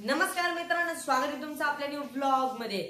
नमस्कार मित्रांनो, स्वागत आहे तुमचं आपल्या न्यू ब्लॉग मध्ये।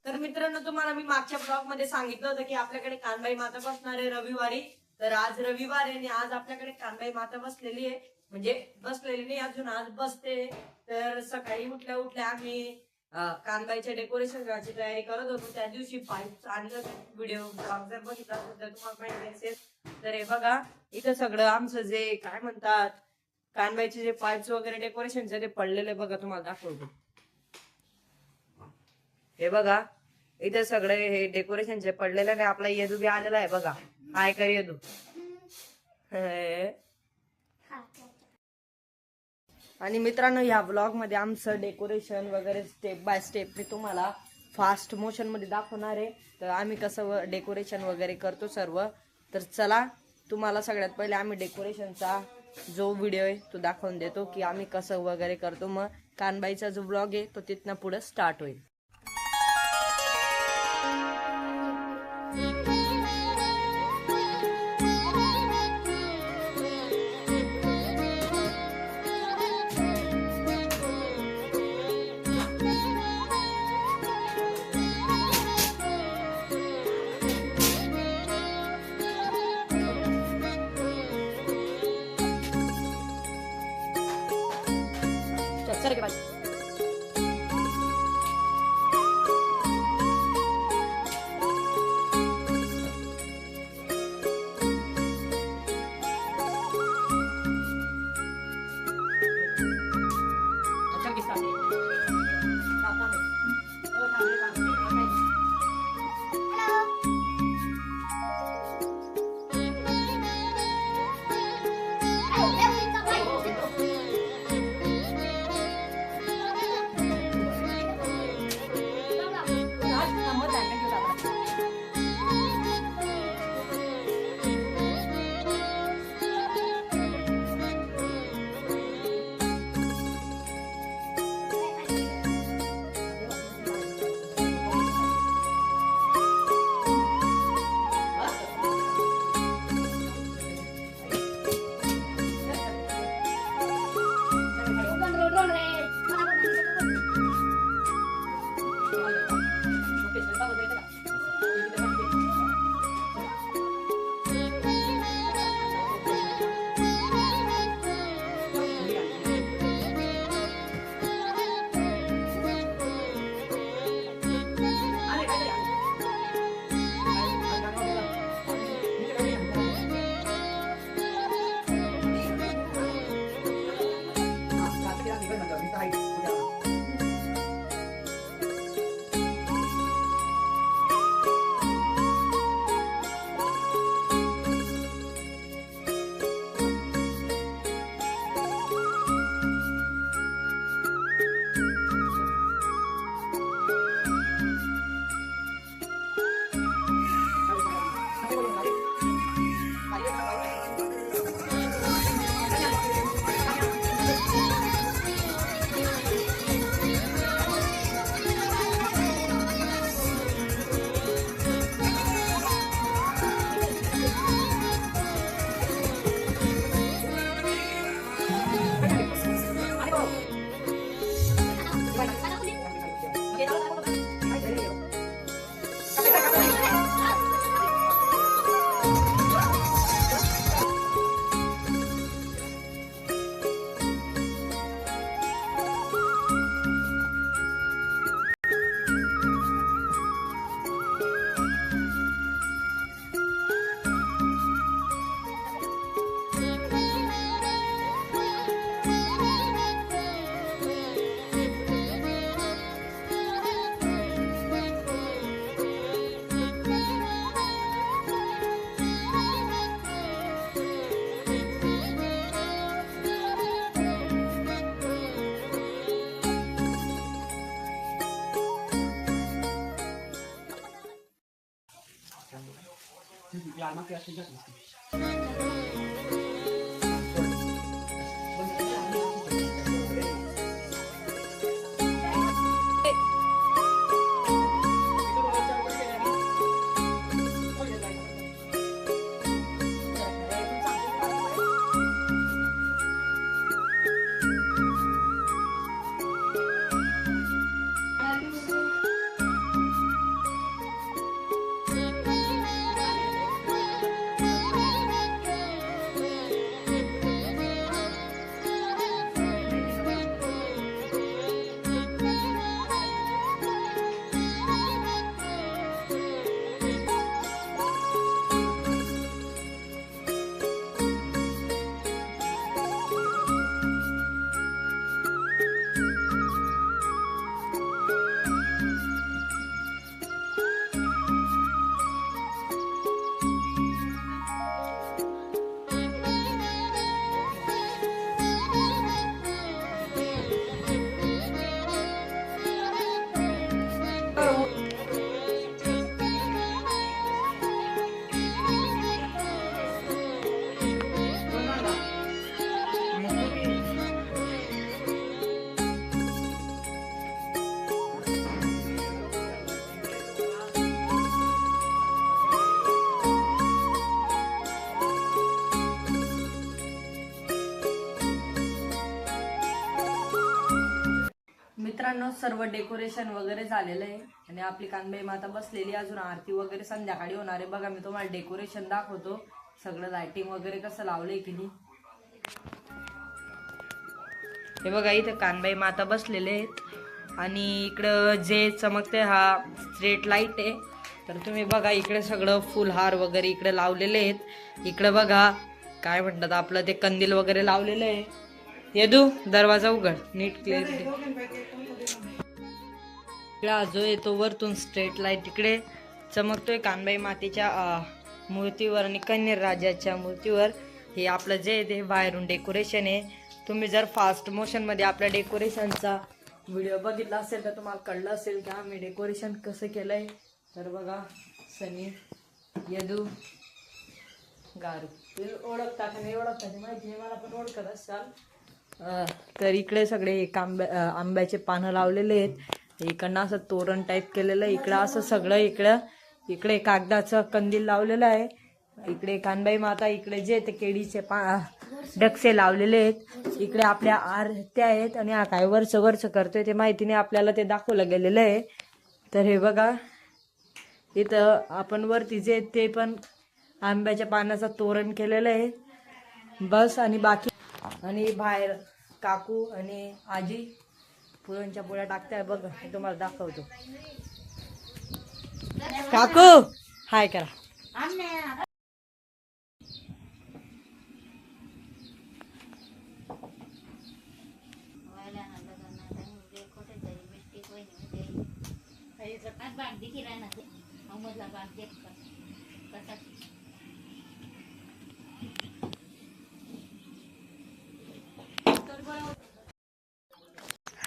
तर मित्रांनो, तुम्हाला मी मागच्या ब्लॉग मध्ये सांगितलं होतं की आपल्याकडे कानबाई माता बसणार आहे रविवारी। तर आज रविवार आहे आणि आज आपल्याकडे कानबाई माता बसलेली आहे, म्हणजे बसलेली नाही अजून, आज बसते। तर सकाळी उठल्या उठल्या आम्ही कानबाईच्या डेकोरेशन करायची तयारी करत होतो। त्या दिवशी पाईप आणलं, व्हिडिओ जर बघितला तर तुम्हाला माहिती असेल। तर हे बघा, इथं सगळं आमचं जे काय म्हणतात कानबाईचे जे पाईप्स वगैरे डेकोरेशनचे ते पडलेले बघा, तुम्हाला दाखवतो। हे बघा, इथे सगळे हे डेकोरेशनचे पडलेले नाही। आपला येदू बी आलेला आहे बघा, हाय कर येदू। आणि मित्रांनो, या ब्लॉग मध्ये आमचं डेकोरेशन वगैरे स्टेप बाय स्टेप मी तुम्हाला फास्ट मोशन मध्ये दाखवणार आहे। तर आम्ही कसं डेकोरेशन वगैरे करतो सर्व, तर चला तुम्हाला सगळ्यात पहिले आम्ही डेकोरेशनचा जो व्हिडिओ आहे तो दाखवून देतो की आम्ही कसं वगैरे करतो। मग कानबाईचा जो ब्लॉग आहे तो तिथनं पुढे स्टार्ट होईल। सर के पास अच्छा किसका मित्रांनो सर्व डेकोरेशन वगैरे झालेलं आहे आणि आपली कानबाई माता बसलेली, अजून आरती वगैरे संध्याकाळी होणार आहे. बघा मी तुम्हाला डेकोरेशन दाखवतो, सगळं लाइटिंग वगैरे कसं लावलंय की नाही. हे बघा इथं कानबाई माता बसलेले आहेत आणि इकडं जे चमकते हा स्ट्रीट लाईट आहे. तर तुम्ही बघा इकडे सगळं फुलहार वगैरे इकडे लावलेले आहेत. इकडे बघा काय म्हणतात आपलं ते कंदील वगैरे लावलेलं आहे. येदू दरवाजा उघड नीट क्लिअर. जो येतो वरतून स्ट्रीट लाईट इकडे चमकतोय कानबाई मातेच्या मूर्तीवर आणि कन्हेर राजाच्या मूर्तीवर. हे आपलं जे ते बाहेरून डेकोरेशन आहे. तुम्ही जर फास्ट मोशन मध्ये आपल्या डेकोरेशनचा व्हिडिओ बघितला असेल तर तुम्हाला कळलं असेल की आम्ही डेकोरेशन कसं केलंय. तर बघा सनी, यदू, गारू ओळखता का नाही ओळखता ते माहिती आहे, मला पण ओळखत असाल. तर इकडे सगळे आंब्याचे पानं लावलेले आहेत. इकडनं असं तोरण टाईप केलेलं आहे. इकडं असं सगळं इकडे कागदाचं कंदील लावलेलं आहे. इकडे कानबाई माता, इकडे जे ते केळीचे डक्से लावलेले आहेत. इकडे आपल्या आरत्या आहेत आणि हा काय वरच करतोय ते माहिती नाही आपल्याला, ते दाखवलं गेलेलं आहे. तर हे बघा इथं आपण वरती जे ते पण आंब्याच्या पानाचं तोरण केलेलं आहे बस. आणि बाकी आणि बाहेर काकू आणि आजी पुरणच्या पोळ्या टाकताय. बघ मी तुम्हाला दाखवतो. काकू हाय करा.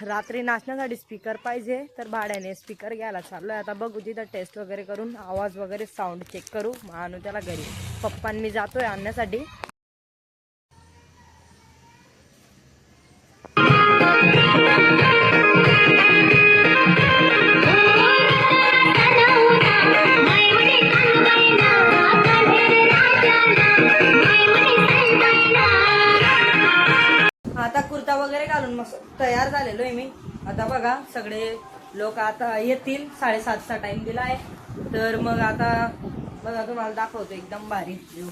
रात्री नाचण्यासाठी स्पीकर पाहिजे तर भाड्याने स्पीकर घ्यायला चाललोय. आता बघू तिथं टेस्ट वगैरे करून आवाज वगैरे साऊंड चेक करू, आणू त्याला घरी. पप्पांनी जातोय आणण्यासाठी. आता कुर्ता वगैरे घालून मस्त तयार झालेलो आहे मी. आता बघा सगळे लोक आता येतील, 7:30चा टाइम दिला आहे. तर मग आता बघा तुम्हाला दाखवतो एकदम भारी व्ह्यू.